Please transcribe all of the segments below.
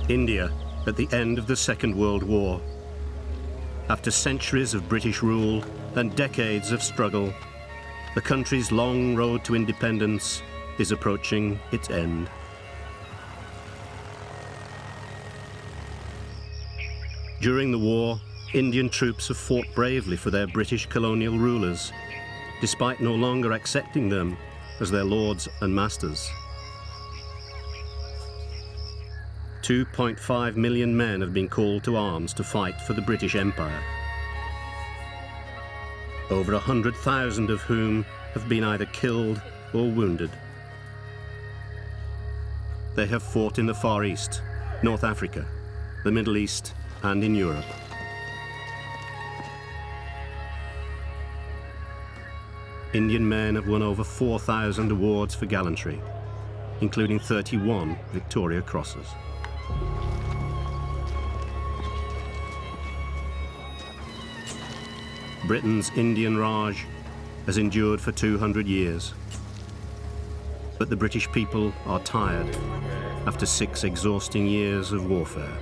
India at the end of the Second World War. After centuries of British rule and decades of struggle, the country's long road to independence is approaching its end. During the war, Indian troops have fought bravely for their British colonial rulers, despite no longer accepting them as their lords and masters. 2.5 million men have been called to arms to fight for the British Empire, over 100,000 of whom have been either killed or wounded. They have fought in the Far East, North Africa, the Middle East, and in Europe. Indian men have won over 4,000 awards for gallantry, including 31 Victoria Crosses. Britain's Indian Raj has endured for 200 years. But the British people are tired after 6 exhausting years of warfare.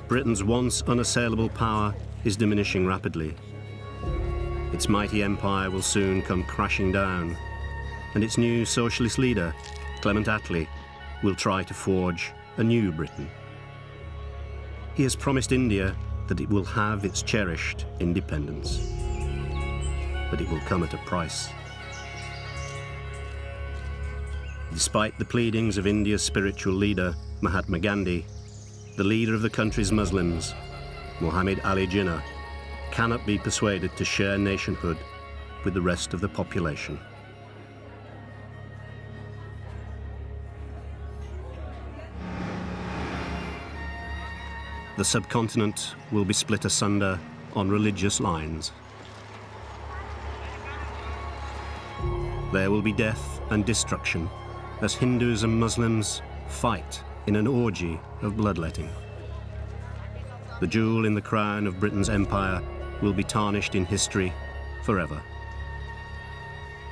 Britain's once unassailable power is diminishing rapidly. Its mighty empire will soon come crashing down, and its new socialist leader, Clement Attlee, will try to forge a new Britain. He has promised India that it will have its cherished independence, but it will come at a price. Despite the pleadings of India's spiritual leader, Mahatma Gandhi, the leader of the country's Muslims, Muhammad Ali Jinnah, cannot be persuaded to share nationhood with the rest of the population. The subcontinent will be split asunder on religious lines. There will be death and destruction as Hindus and Muslims fight in an orgy of bloodletting. The jewel in the crown of Britain's empire will be tarnished in history forever.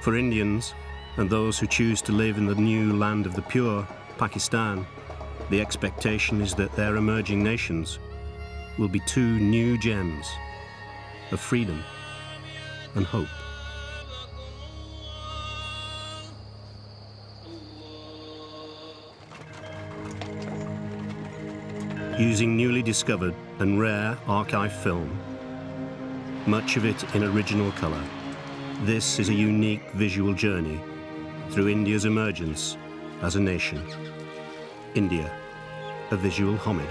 For Indians and those who choose to live in the new land of the pure, Pakistan, the expectation is that their emerging nations will be 2 new gems of freedom and hope. Using newly discovered and rare archive film, much of it in original colour, this is a unique visual journey through India's emergence as a nation. India, a visual homage.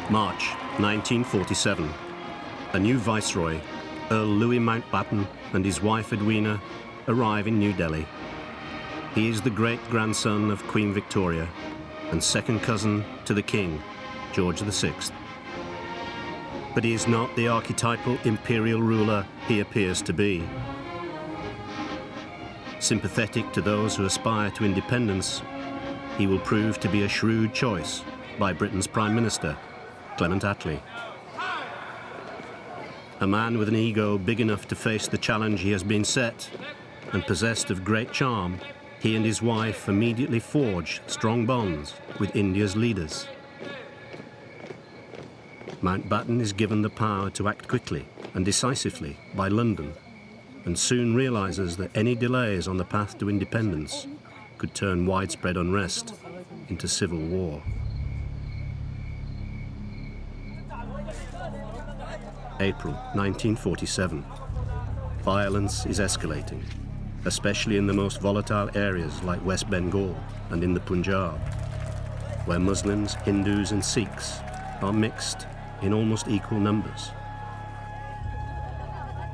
March 1947. A new viceroy, Earl Louis Mountbatten, and his wife Edwina arrive in New Delhi. He is the great-grandson of Queen Victoria and second cousin to the King, George VI. But he is not the archetypal imperial ruler he appears to be. Sympathetic to those who aspire to independence, he will prove to be a shrewd choice by Britain's Prime Minister, Clement Attlee. A man with an ego big enough to face the challenge he has been set, and possessed of great charm, he and his wife immediately forged strong bonds with India's leaders. Mountbatten is given the power to act quickly and decisively by London, and soon realizes that any delays on the path to independence could turn widespread unrest into civil war. April 1947. Violence is escalating, especially in the most volatile areas like West Bengal and in the Punjab, where Muslims, Hindus and Sikhs are mixed in almost equal numbers.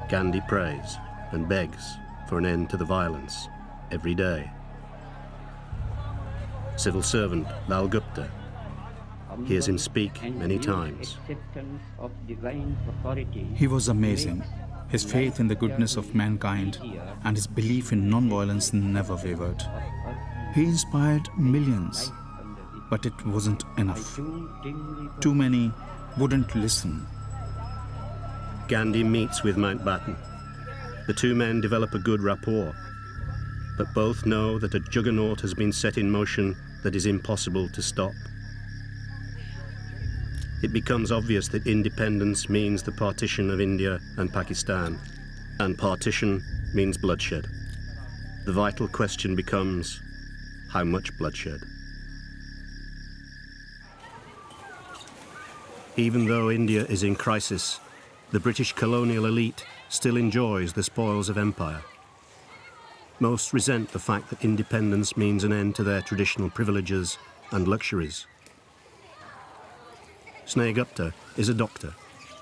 Gandhi prays and begs for an end to the violence every day. Civil servant Lal Gupta hears him speak many times. He was amazing. His faith in the goodness of mankind and his belief in non-violence never wavered. He inspired millions, but it wasn't enough. Too many wouldn't listen. Gandhi meets with Mountbatten. The two men develop a good rapport, but both know that a juggernaut has been set in motion that is impossible to stop. It becomes obvious that independence means the partition of India and Pakistan, and partition means bloodshed. The vital question becomes, how much bloodshed? Even though India is in crisis, the British colonial elite still enjoys the spoils of empire. Most resent the fact that independence means an end to their traditional privileges and luxuries. Snehagupta is a doctor.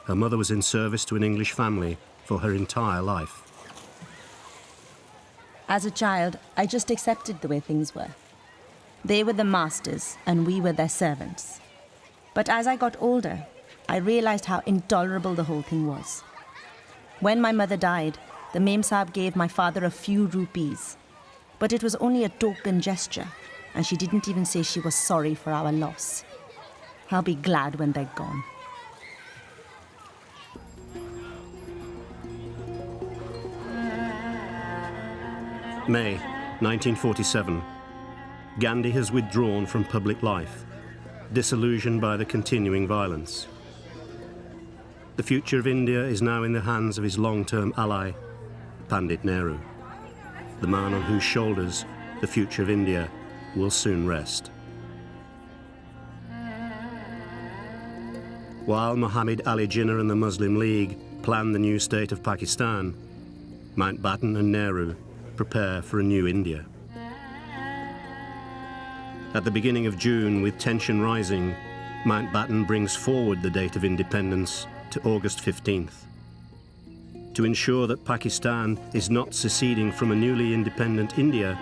Her mother was in service to an English family for her entire life. As a child, I just accepted the way things were. They were the masters and we were their servants. But as I got older, I realized how intolerable the whole thing was. When my mother died, the Mem Sahib gave my father a few rupees. But it was only a token gesture, and she didn't even say she was sorry for our loss. I'll be glad when they're gone. May 1947. Gandhi has withdrawn from public life, disillusioned by the continuing violence. The future of India is now in the hands of his long-term ally, Pandit Nehru, the man on whose shoulders the future of India will soon rest. While Muhammad Ali Jinnah and the Muslim League plan the new state of Pakistan, Mountbatten and Nehru prepare for a new India. At the beginning of June, with tension rising, Mountbatten brings forward the date of independence to August 15th. To ensure that Pakistan is not seceding from a newly independent India,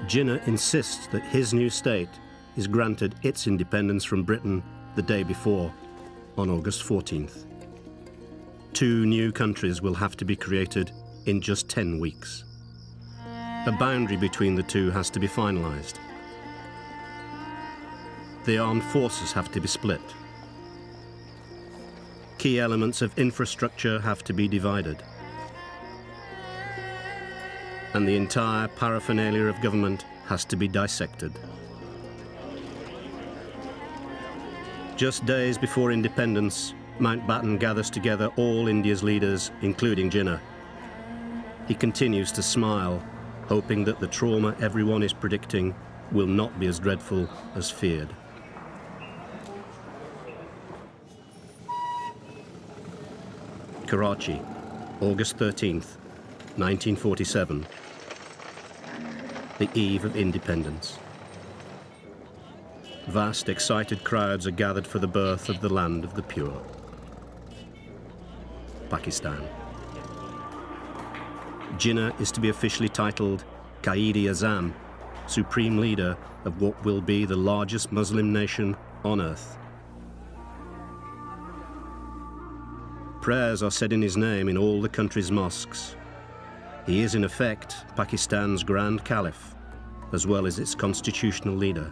Jinnah insists that his new state is granted its independence from Britain the day before, on August 14th. Two new countries will have to be created in just 10 weeks. A boundary between the two has to be finalized. The armed forces have to be split. Key elements of infrastructure have to be divided. And the entire paraphernalia of government has to be dissected. Just days before independence, Mountbatten gathers together all India's leaders, including Jinnah. He continues to smile, hoping that the trauma everyone is predicting will not be as dreadful as feared. Karachi, August 13th, 1947. The eve of independence. Vast, excited crowds are gathered for the birth of the land of the pure. Pakistan. Jinnah is to be officially titled Qaid-e-Azam, supreme leader of what will be the largest Muslim nation on earth. Prayers are said in his name in all the country's mosques. He is in effect Pakistan's Grand Caliph, as well as its constitutional leader.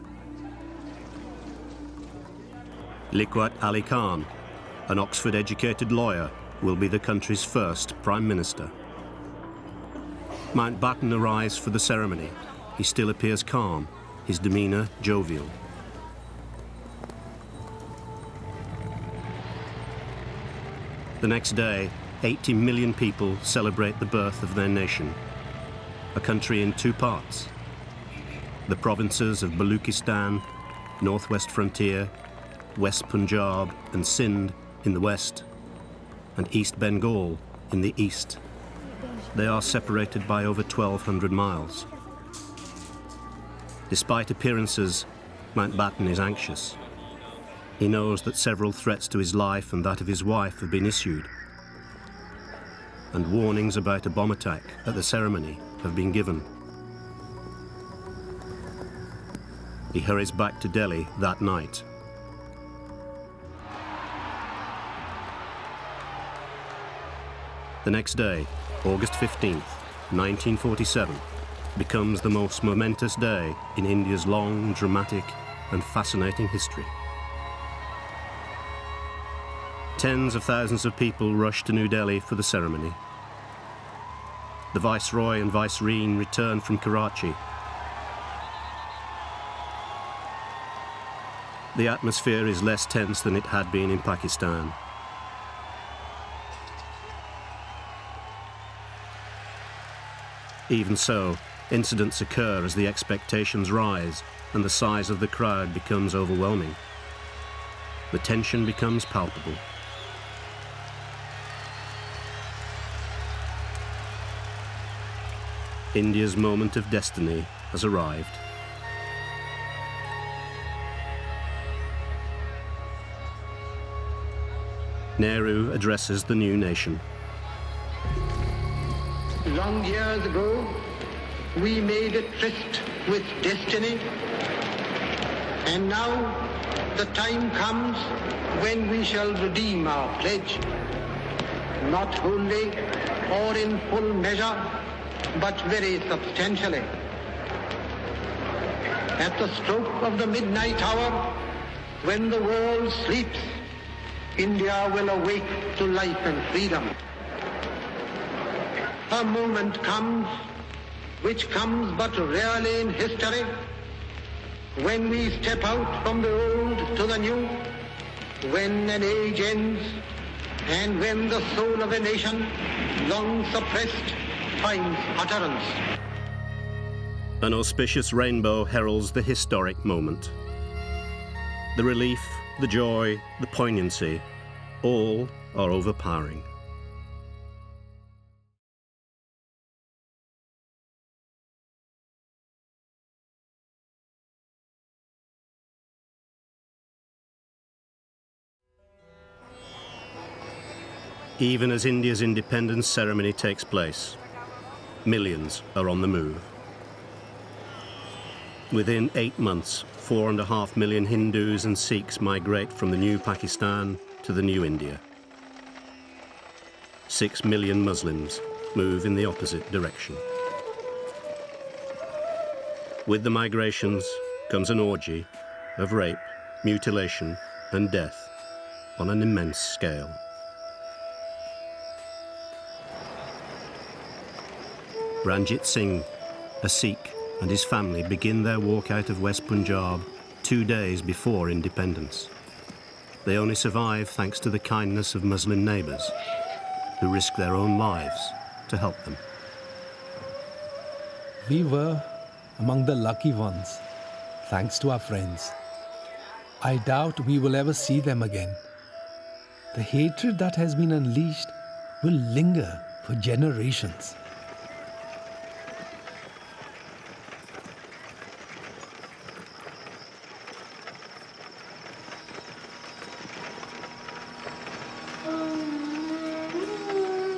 Liaquat Ali Khan, an Oxford-educated lawyer, will be the country's first Prime Minister. Mountbatten arrives for the ceremony. He still appears calm, his demeanour jovial. The next day, 80 million people celebrate the birth of their nation, a country in two parts. The provinces of Baluchistan, northwest frontier, West Punjab and Sindh in the west, and East Bengal in the east. They are separated by over 1,200 miles. Despite appearances, Mountbatten is anxious. He knows that several threats to his life and that of his wife have been issued, and warnings about a bomb attack at the ceremony have been given. He hurries back to Delhi that night. The next day, August 15th, 1947, becomes the most momentous day in India's long, dramatic and fascinating history. Tens of thousands of people rush to New Delhi for the ceremony. The Viceroy and Vicereine return from Karachi. The atmosphere is less tense than it had been in Pakistan. Even so, incidents occur as the expectations rise and the size of the crowd becomes overwhelming. The tension becomes palpable. India's moment of destiny has arrived. Nehru addresses the new nation. Long years ago, we made a tryst with destiny, and now the time comes when we shall redeem our pledge, not wholly or in full measure, but very substantially. At the stroke of the midnight hour, when the world sleeps, India will awake to life and freedom. A moment comes, which comes but rarely in history, when we step out from the old to the new, when an age ends, and when the soul of a nation, long suppressed, finds utterance. An auspicious rainbow heralds the historic moment. The relief, the joy, the poignancy, all are overpowering. Even as India's independence ceremony takes place, millions are on the move. Within 8 months, 4.5 million Hindus and Sikhs migrate from the new Pakistan to the new India. 6 million Muslims move in the opposite direction. With the migrations comes an orgy of rape, mutilation and death on an immense scale. Ranjit Singh, a Sikh, and his family begin their walk out of West Punjab 2 days before independence. They only survive thanks to the kindness of Muslim neighbours, who risk their own lives to help them. We were among the lucky ones, thanks to our friends. I doubt we will ever see them again. The hatred that has been unleashed will linger for generations.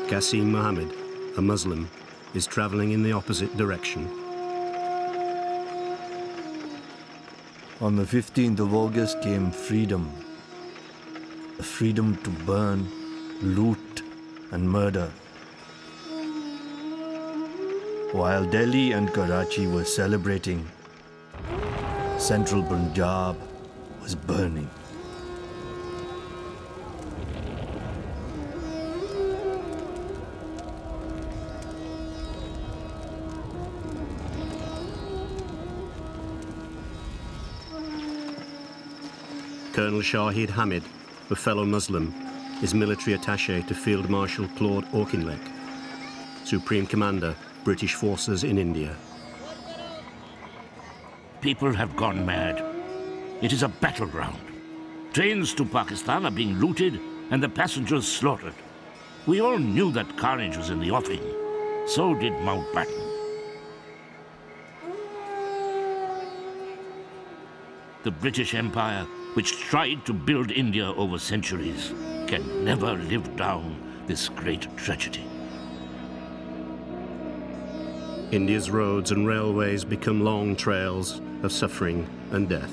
Qasim Muhammad, a Muslim, is travelling in the opposite direction. On the 15th of August came freedom. The freedom to burn, loot and murder. While Delhi and Karachi were celebrating, central Punjab was burning. Colonel Shahid Hamid, a fellow Muslim, is military attaché to Field Marshal Claude Auchinleck, Supreme Commander, British Forces in India. People have gone mad. It is a battleground. Trains to Pakistan are being looted and the passengers slaughtered. We all knew that carnage was in the offing. So did Mountbatten. The British Empire, which tried to build India over centuries, can never live down this great tragedy. India's roads and railways become long trails of suffering and death.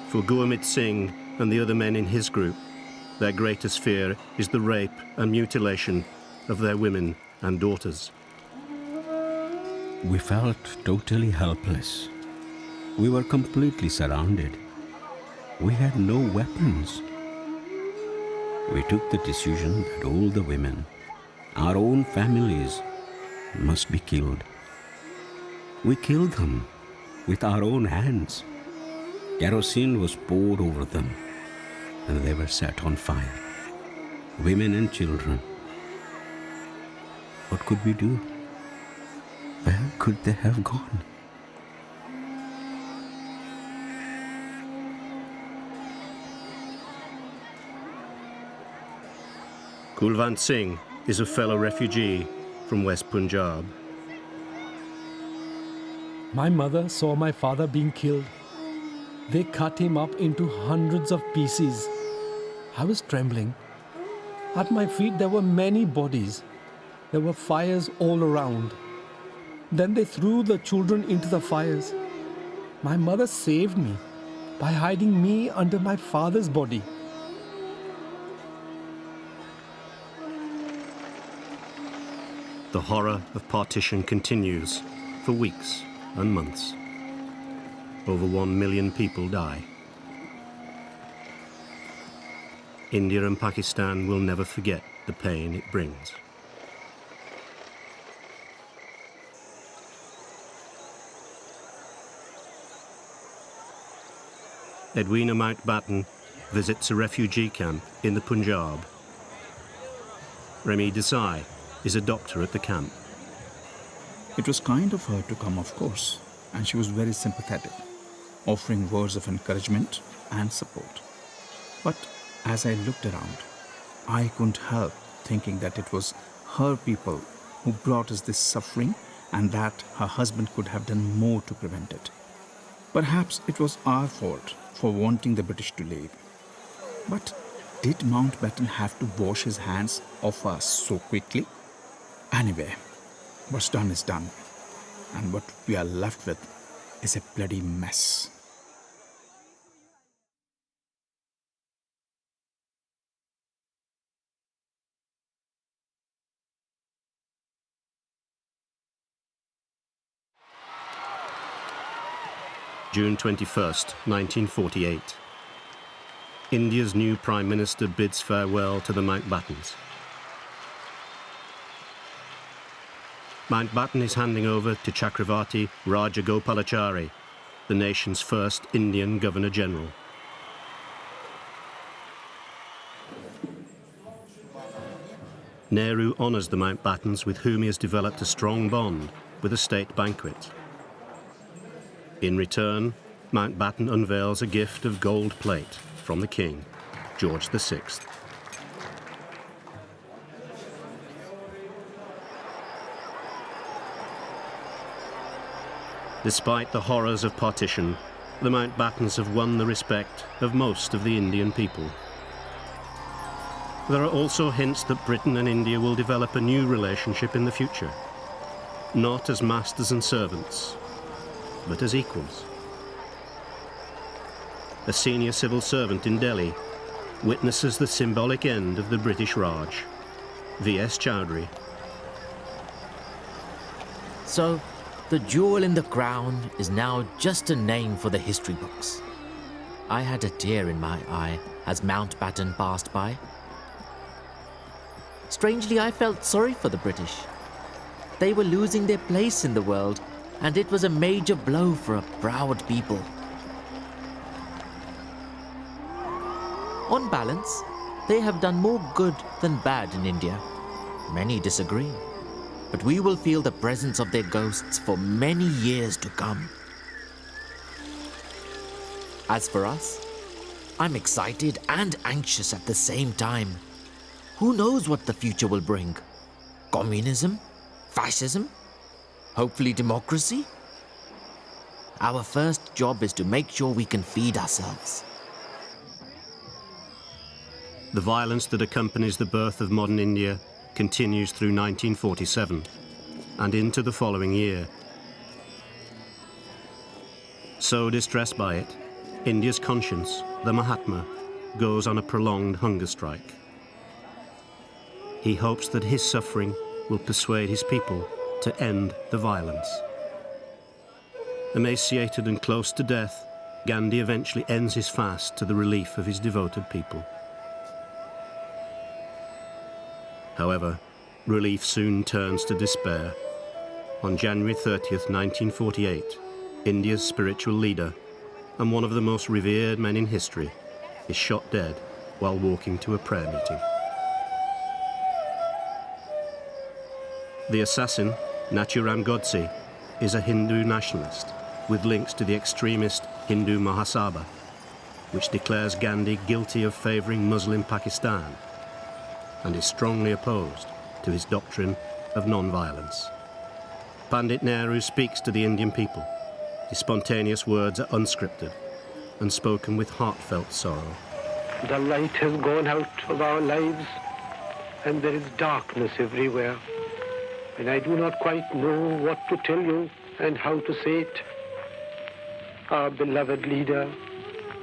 For Gurmit Singh and the other men in his group, their greatest fear is the rape and mutilation of their women and daughters. We felt totally helpless. We were completely surrounded. We had no weapons. We took the decision that all the women, our own families, must be killed. We killed them with our own hands. Kerosene was poured over them, and they were set on fire. Women and children. What could we do? Where could they have gone? Kulwant Singh is a fellow refugee from West Punjab. My mother saw my father being killed. They cut him up into hundreds of pieces. I was trembling. At my feet there were many bodies. There were fires all around. Then they threw the children into the fires. My mother saved me by hiding me under my father's body. The horror of partition continues for weeks and months. Over 1 million people die. India and Pakistan will never forget the pain it brings. Edwina Mountbatten visits a refugee camp in the Punjab. Remy Desai is a doctor at the camp. It was kind of her to come, of course, and she was very sympathetic, offering words of encouragement and support. But as I looked around, I couldn't help thinking that it was her people who brought us this suffering and that her husband could have done more to prevent it. Perhaps it was our fault for wanting the British to leave. But did Mountbatten have to wash his hands of us so quickly? Anyway, what's done is done, and what we are left with is a bloody mess. June 21st, 1948. India's new Prime Minister bids farewell to the Mountbattens. Mountbatten is handing over to Chakravarti Rajagopalachari, the nation's first Indian Governor-General. Nehru honours the Mountbattens, with whom he has developed a strong bond, with a state banquet. In return, Mountbatten unveils a gift of gold plate from the King, George VI. Despite the horrors of partition, the Mountbattens have won the respect of most of the Indian people. There are also hints that Britain and India will develop a new relationship in the future, not as masters and servants, but as equals. A senior civil servant in Delhi witnesses the symbolic end of the British Raj, V.S. Chowdhury. So, the jewel in the crown is now just a name for the history books. I had a tear in my eye as Mountbatten passed by. Strangely, I felt sorry for the British. They were losing their place in the world, and it was a major blow for a proud people. On balance, they have done more good than bad in India. Many disagree, but we will feel the presence of their ghosts for many years to come. As for us, I'm excited and anxious at the same time. Who knows what the future will bring? Communism? Fascism? Hopefully democracy? Our first job is to make sure we can feed ourselves. The violence that accompanies the birth of modern India continues through 1947 and into the following year. So distressed by it, India's conscience, the Mahatma, goes on a prolonged hunger strike. He hopes that his suffering will persuade his people to end the violence. Emaciated and close to death, Gandhi eventually ends his fast to the relief of his devoted people. However, relief soon turns to despair. On January 30th, 1948, India's spiritual leader and one of the most revered men in history is shot dead while walking to a prayer meeting. The assassin, Nathuram Godse, is a Hindu nationalist with links to the extremist Hindu Mahasabha, which declares Gandhi guilty of favouring Muslim Pakistan and is strongly opposed to his doctrine of non-violence. Pandit Nehru speaks to the Indian people. His spontaneous words are unscripted and spoken with heartfelt sorrow. The light has gone out of our lives, and there is darkness everywhere. And I do not quite know what to tell you and how to say it. Our beloved leader,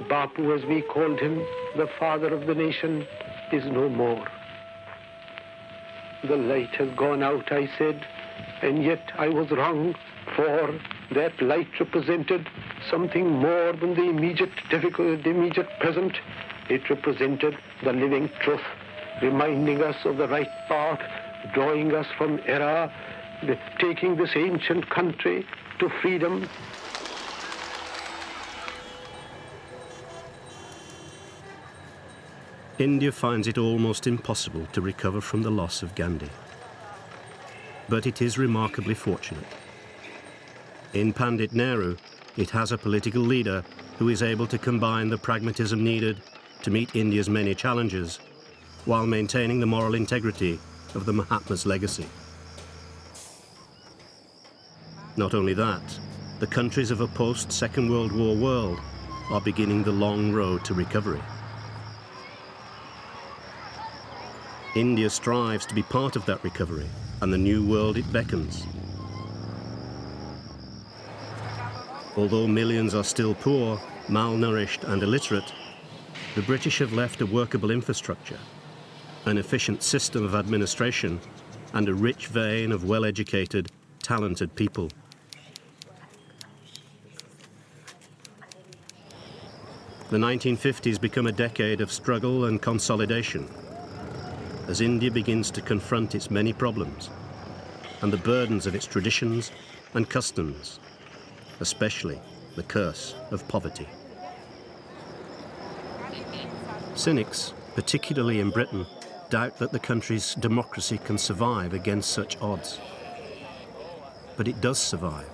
Bapu as we called him, the father of the nation, is no more. The light has gone out, I said, and yet I was wrong, for that light represented something more than the immediate present. It represented the living truth, reminding us of the right path, drawing us from error, taking this ancient country to freedom. India finds it almost impossible to recover from the loss of Gandhi. But it is remarkably fortunate. In Pandit Nehru, it has a political leader who is able to combine the pragmatism needed to meet India's many challenges while maintaining the moral integrity of the Mahatma's legacy. Not only that, the countries of a post-Second World War world are beginning the long road to recovery. India strives to be part of that recovery and the new world it beckons. Although millions are still poor, malnourished and illiterate, the British have left a workable infrastructure, an efficient system of administration, and a rich vein of well-educated, talented people. The 1950s become a decade of struggle and consolidation, as India begins to confront its many problems and the burdens of its traditions and customs, especially the curse of poverty. Cynics, particularly in Britain, doubt that the country's democracy can survive against such odds. But it does survive,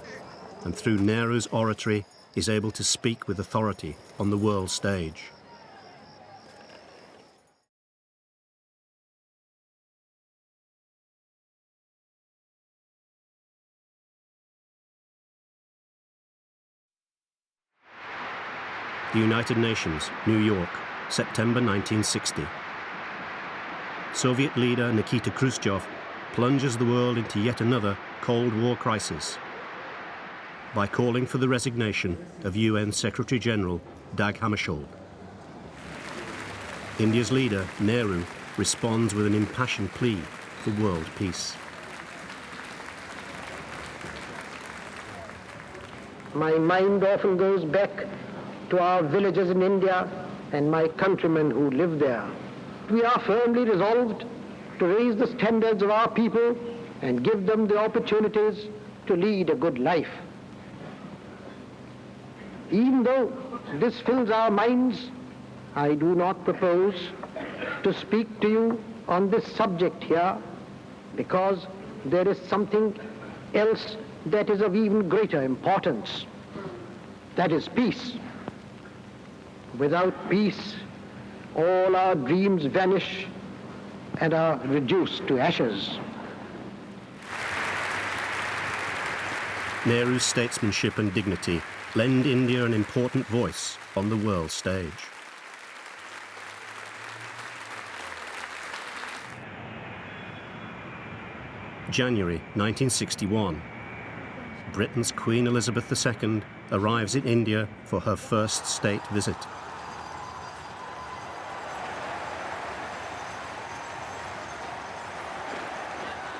and through Nehru's oratory is able to speak with authority on the world stage. The United Nations, New York, September 1960. Soviet leader Nikita Khrushchev plunges the world into yet another Cold War crisis by calling for the resignation of UN Secretary-General Dag Hammarskjöld. India's leader, Nehru, responds with an impassioned plea for world peace. My mind often goes back to our villages in India and my countrymen who live there. We are firmly resolved to raise the standards of our people and give them the opportunities to lead a good life. Even though this fills our minds, I do not propose to speak to you on this subject here, because there is something else that is of even greater importance. That is peace. Without peace, all our dreams vanish and are reduced to ashes. Nehru's statesmanship and dignity lend India an important voice on the world stage. January 1961. Britain's Queen Elizabeth II arrives in India for her first state visit.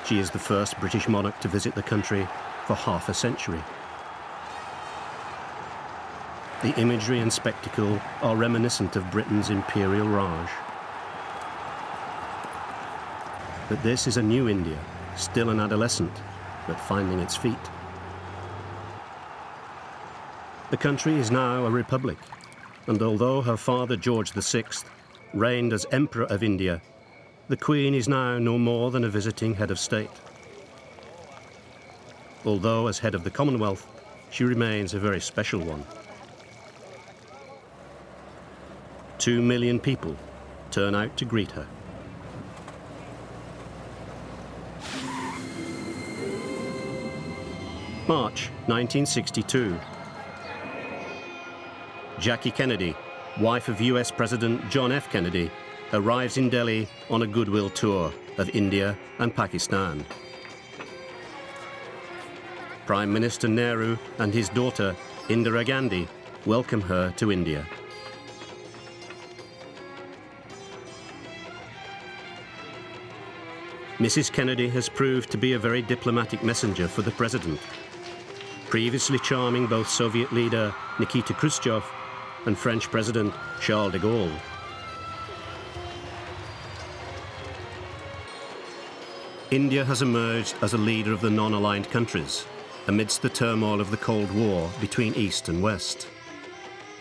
She is the first British monarch to visit the country for half a century. The imagery and spectacle are reminiscent of Britain's imperial Raj. But this is a new India, still an adolescent, but finding its feet. The country is now a republic, and although her father George VI reigned as Emperor of India, the Queen is now no more than a visiting head of state. Although as head of the Commonwealth, she remains a very special one. 2 million people turn out to greet her. March 1962. Jackie Kennedy, wife of US President John F. Kennedy, arrives in Delhi on a goodwill tour of India and Pakistan. Prime Minister Nehru and his daughter Indira Gandhi welcome her to India. Mrs. Kennedy has proved to be a very diplomatic messenger for the president, previously charming both Soviet leader Nikita Khrushchev and French President Charles de Gaulle. India has emerged as a leader of the non-aligned countries amidst the turmoil of the Cold War between East and West.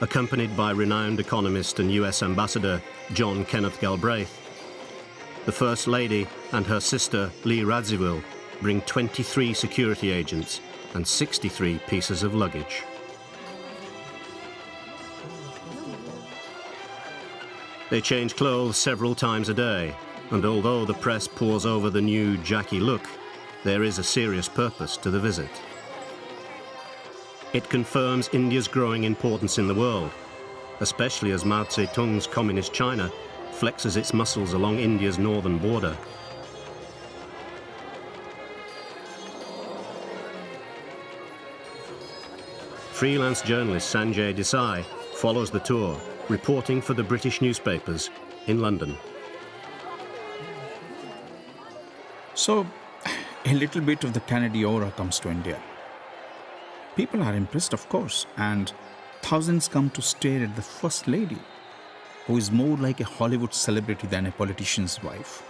Accompanied by renowned economist and US Ambassador John Kenneth Galbraith, the First Lady and her sister Lee Radziwill bring 23 security agents and 63 pieces of luggage. They change clothes several times a day, and although the press pores over the new Jackie look, there is a serious purpose to the visit. It confirms India's growing importance in the world, especially as Mao Zedong's Communist China flexes its muscles along India's northern border. Freelance journalist Sanjay Desai follows the tour, reporting for the British newspapers in London. So, a little bit of the Kennedy aura comes to India. People are impressed, of course, and thousands come to stare at the First Lady, who is more like a Hollywood celebrity than a politician's wife.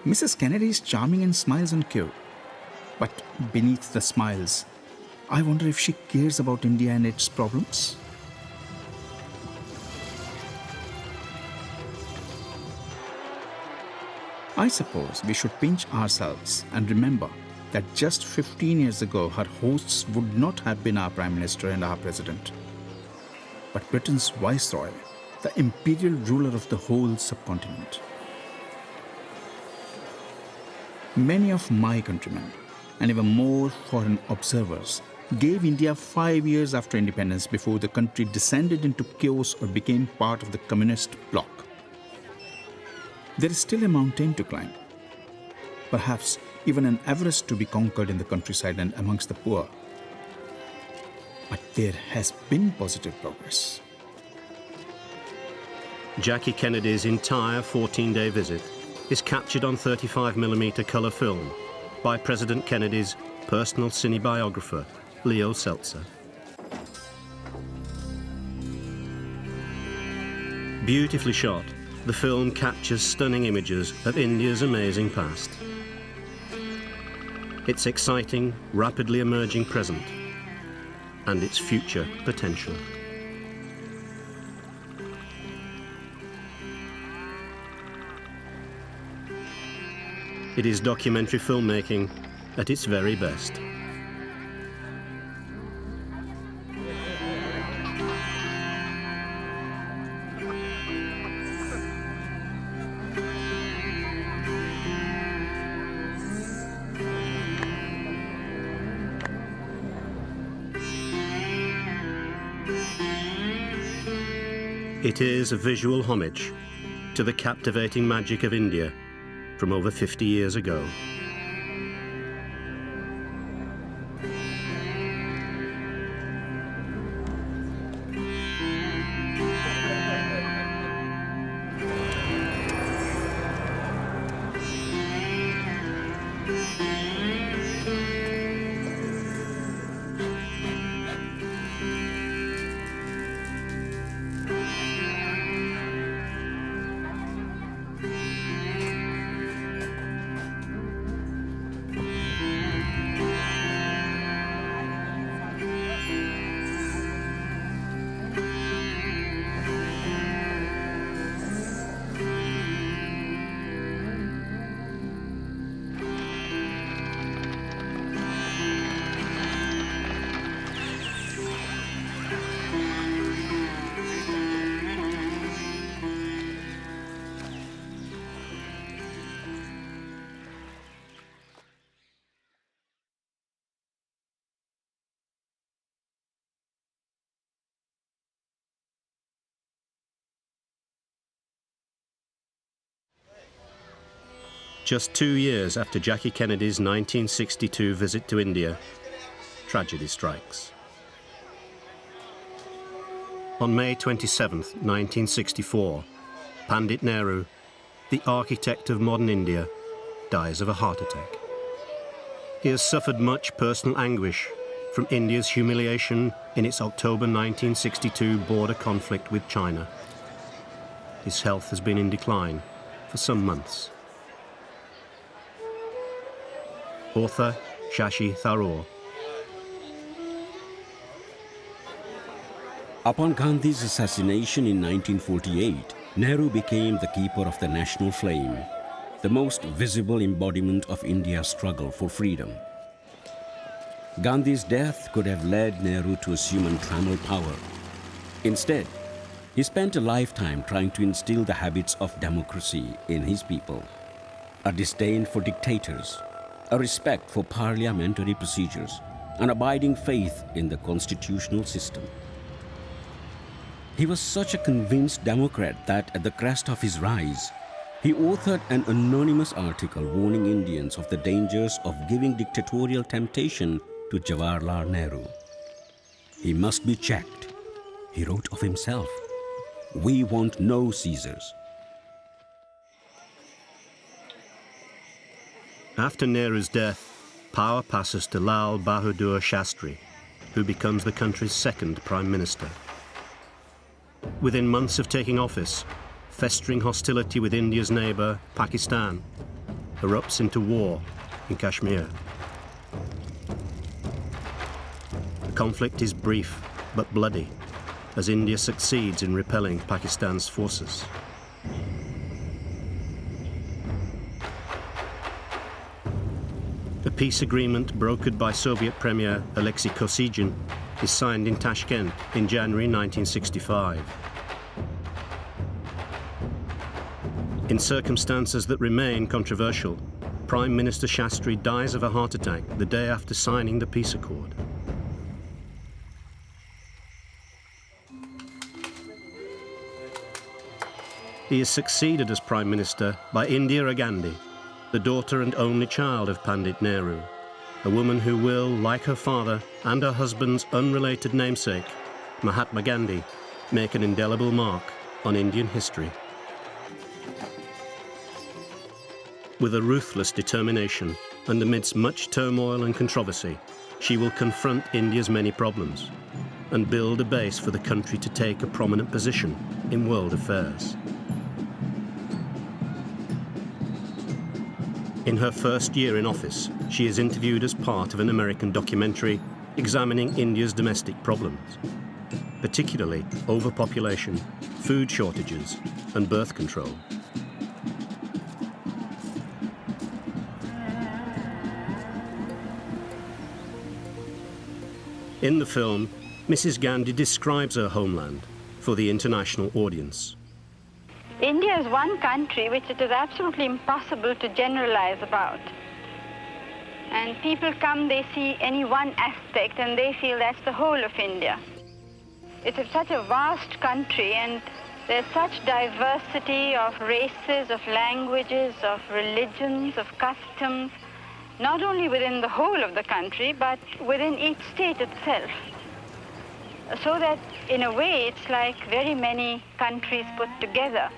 Mrs. Kennedy is charming and smiles and cute, but beneath the smiles, I wonder if she cares about India and its problems. I suppose we should pinch ourselves and remember that just 15 years ago, her hosts would not have been our Prime Minister and our President, but Britain's Viceroy, the imperial ruler of the whole subcontinent. Many of my countrymen, and even more foreign observers, gave India 5 years after independence before the country descended into chaos or became part of the communist bloc. There is still a mountain to climb, perhaps even an Everest to be conquered in the countryside and amongst the poor. But there has been positive progress. Jackie Kennedy's entire 14-day visit is captured on 35mm colour film by President Kennedy's personal cinebiographer, Leo Seltzer. Beautifully shot, the film captures stunning images of India's amazing past, its exciting, rapidly emerging present, and its future potential. It is documentary filmmaking at its very best. It is a visual homage to the captivating magic of India from over 50 years ago. Just 2 years after Jackie Kennedy's 1962 visit to India, tragedy strikes. On May 27, 1964, Pandit Nehru, the architect of modern India, dies of a heart attack. He has suffered much personal anguish from India's humiliation in its October 1962 border conflict with China. His health has been in decline for some months. Author Shashi Tharoor. Upon Gandhi's assassination in 1948, Nehru became the keeper of the national flame, the most visible embodiment of India's struggle for freedom. Gandhi's death could have led Nehru to assume untrammeled power. Instead, he spent a lifetime trying to instill the habits of democracy in his people, a disdain for dictators, a respect for parliamentary procedures, an abiding faith in the constitutional system. He was such a convinced Democrat that at the crest of his rise, he authored an anonymous article warning Indians of the dangers of giving dictatorial temptation to Jawaharlal Nehru. He must be checked, he wrote of himself. We want no Caesars. After Nehru's death, power passes to Lal Bahadur Shastri, who becomes the country's second Prime Minister. Within months of taking office, festering hostility with India's neighbour, Pakistan, erupts into war in Kashmir. The conflict is brief but bloody, as India succeeds in repelling Pakistan's forces. A peace agreement brokered by Soviet Premier Alexei Kosygin is signed in Tashkent in January 1965. In circumstances that remain controversial, Prime Minister Shastri dies of a heart attack the day after signing the peace accord. He is succeeded as Prime Minister by Indira Gandhi, the daughter and only child of Pandit Nehru, a woman who will, like her father and her husband's unrelated namesake, Mahatma Gandhi, make an indelible mark on Indian history. With a ruthless determination and amidst much turmoil and controversy, she will confront India's many problems and build a base for the country to take a prominent position in world affairs. In her first year in office, she is interviewed as part of an American documentary examining India's domestic problems, particularly overpopulation, food shortages, and birth control. In the film, Mrs. Gandhi describes her homeland for the international audience. India is one country which it is absolutely impossible to generalize about. And people come, they see any one aspect and they feel that's the whole of India. It's such a vast country and there's such diversity of races, of languages, of religions, of customs, not only within the whole of the country, but within each state itself. So that in a way it's like very many countries put together.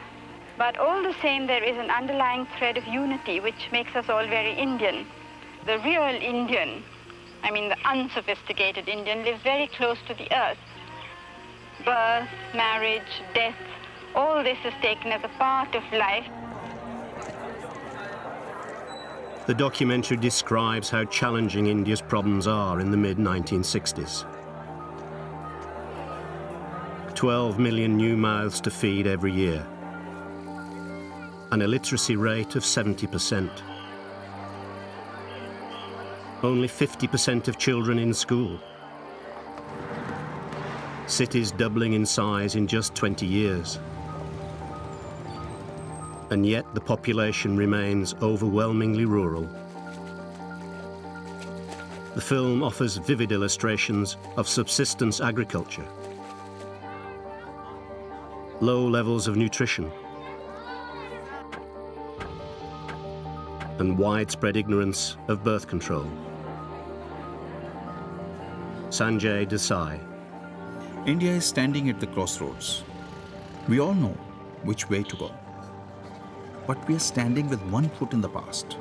But all the same, there is an underlying thread of unity which makes us all very Indian. The real Indian, I mean the unsophisticated Indian, lives very close to the earth. Birth, marriage, death, all this is taken as a part of life. The documentary describes how challenging India's problems are in the mid-1960s. 12 million new mouths to feed every year. An illiteracy rate of 70%. Only 50% of children in school. Cities doubling in size in just 20 years. And yet the population remains overwhelmingly rural. The film offers vivid illustrations of subsistence agriculture, low levels of nutrition, and widespread ignorance of birth control. Sanjay Desai. India is standing at the crossroads. We all know which way to go. But we are standing with one foot in the past,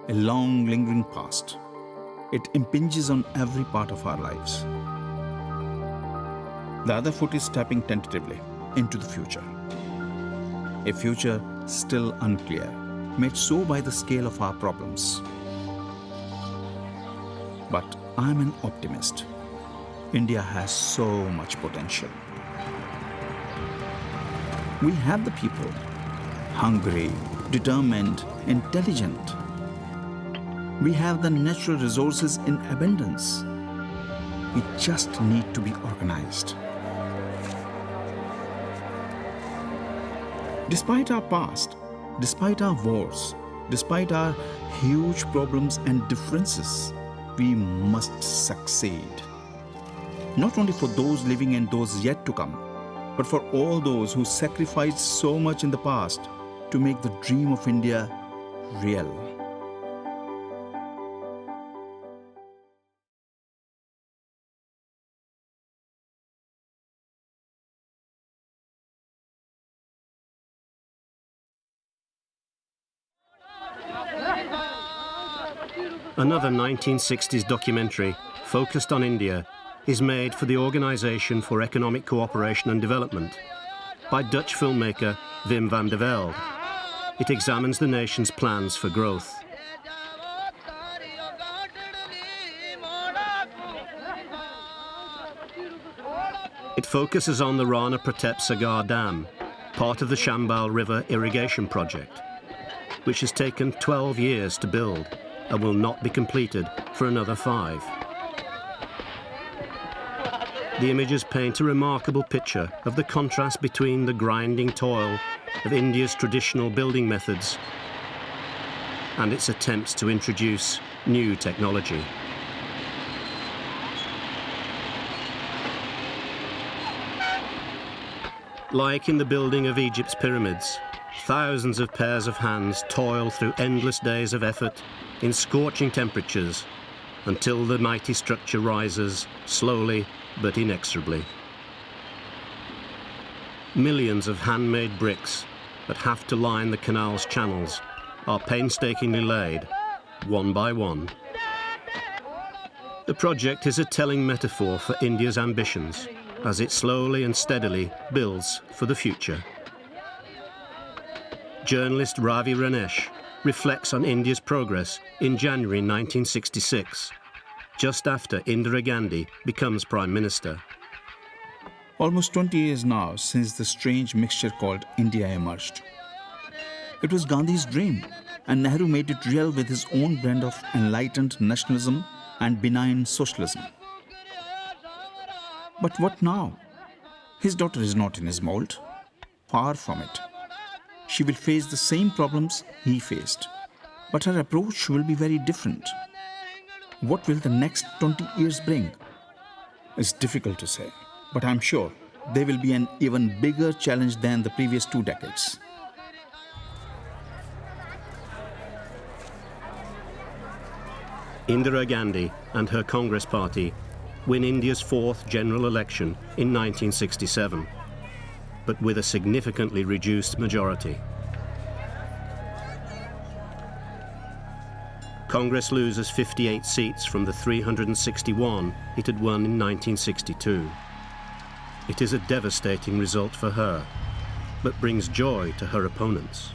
a long, lingering past. It impinges on every part of our lives. The other foot is stepping tentatively into the future. A future still unclear, made so by the scale of our problems. But I'm an optimist. India has so much potential. We have the people, hungry, determined, intelligent. We have the natural resources in abundance. We just need to be organized. Despite our past, despite our wars, despite our huge problems and differences, we must succeed. Not only for those living and those yet to come, but for all those who sacrificed so much in the past to make the dream of India real. Another 1960s documentary focused on India is made for the Organisation for Economic Cooperation and Development by Dutch filmmaker Wim van der Velde. It examines the nation's plans for growth. It focuses on the Rana Pratap Sagar Dam, part of the Chambal River irrigation project, which has taken 12 years to build and will not be completed for another 5. The images paint a remarkable picture of the contrast between the grinding toil of India's traditional building methods and its attempts to introduce new technology. Like in the building of Egypt's pyramids, thousands of pairs of hands toil through endless days of effort in scorching temperatures until the mighty structure rises slowly but inexorably. Millions of handmade bricks that have to line the canal's channels are painstakingly laid, one by one. The project is a telling metaphor for India's ambitions as it slowly and steadily builds for the future. Journalist Ravi Ranesh reflects on India's progress in January 1966, just after Indira Gandhi becomes Prime Minister. Almost 20 years now since the strange mixture called India emerged. It was Gandhi's dream, and Nehru made it real with his own blend of enlightened nationalism and benign socialism. But what now? His daughter is not in his mold. Far from it. She will face the same problems he faced, but her approach will be very different. What will the next 20 years bring? It's difficult to say, but I'm sure there will be an even bigger challenge than the previous 2 decades. Indira Gandhi and her Congress party win India's 4th general election in 1967, but with a significantly reduced majority. Congress loses 58 seats from the 361 it had won in 1962. It is a devastating result for her, but brings joy to her opponents.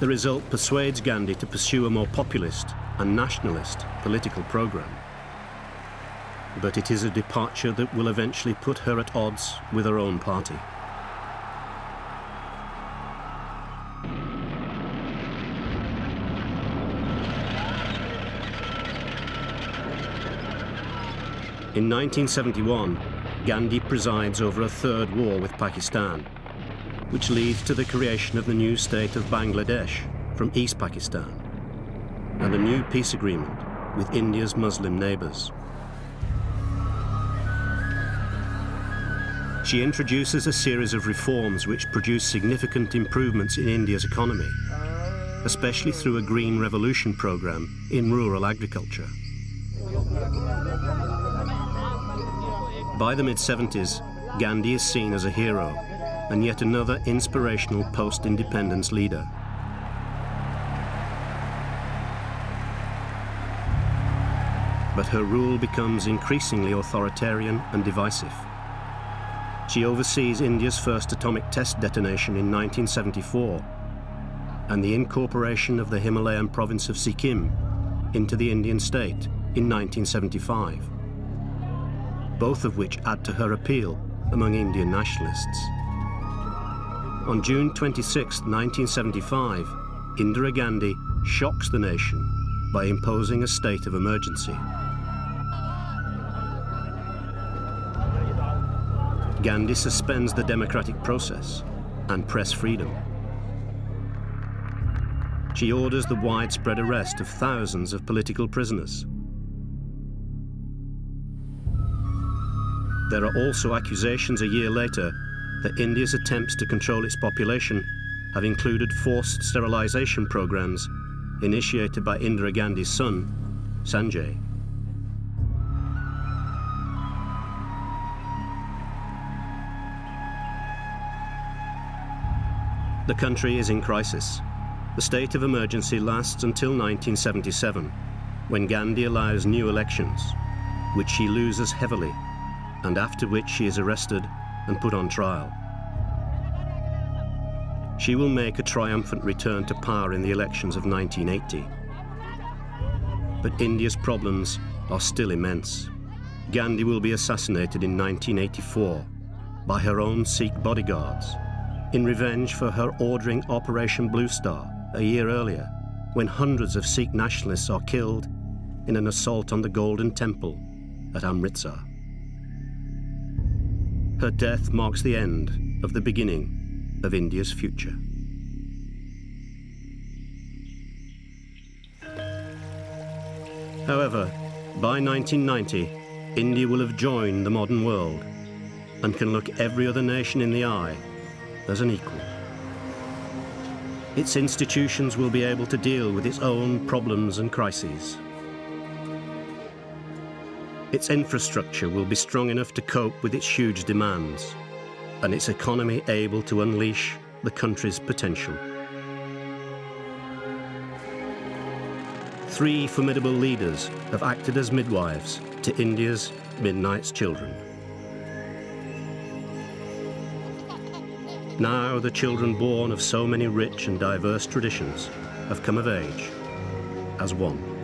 The result persuades Gandhi to pursue a more populist and nationalist political program. But it is a departure that will eventually put her at odds with her own party. In 1971, Gandhi presides over a 3rd war with Pakistan, which leads to the creation of the new state of Bangladesh from East Pakistan, and a new peace agreement with India's Muslim neighbours. She introduces a series of reforms which produce significant improvements in India's economy, especially through a green revolution program in rural agriculture. By the mid-70s, Gandhi is seen as a hero and yet another inspirational post-independence leader. But her rule becomes increasingly authoritarian and divisive. She oversees India's first atomic test detonation in 1974 and the incorporation of the Himalayan province of Sikkim into the Indian state in 1975, both of which add to her appeal among Indian nationalists. On June 26, 1975, Indira Gandhi shocks the nation by imposing a state of emergency. Gandhi suspends the democratic process and press freedom. She orders the widespread arrest of thousands of political prisoners. There are also accusations a year later that India's attempts to control its population have included forced sterilization programs initiated by Indira Gandhi's son, Sanjay. The country is in crisis. The state of emergency lasts until 1977, when Gandhi allows new elections, which she loses heavily, and after which she is arrested and put on trial. She will make a triumphant return to power in the elections of 1980. But India's problems are still immense. Gandhi will be assassinated in 1984 by her own Sikh bodyguards, in revenge for her ordering Operation Blue Star a year earlier, when hundreds of Sikh nationalists are killed in an assault on the Golden Temple at Amritsar. Her death marks the end of the beginning of India's future. However, by 1990, India will have joined the modern world and can look every other nation in the eye as an equal. Its institutions will be able to deal with its own problems and crises. Its infrastructure will be strong enough to cope with its huge demands, and its economy able to unleash the country's potential. 3 formidable leaders have acted as midwives to India's midnight children. Now the children born of so many rich and diverse traditions have come of age as one.